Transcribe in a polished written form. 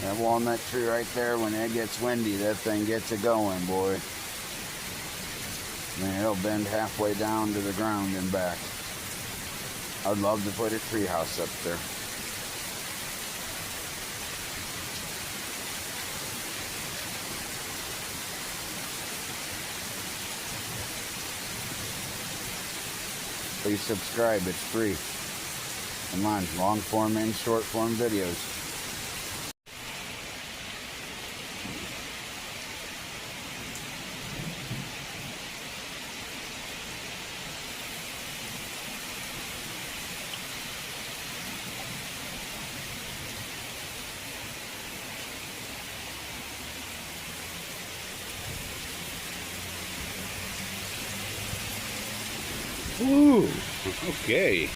That walnut tree right there, when it gets windy, that thing gets it going, boy. Man, it'll bend halfway down to the ground and back. I'd love to put a tree house up there. Please subscribe, it's free. Come on, long form and short form videos. Ooh, okay.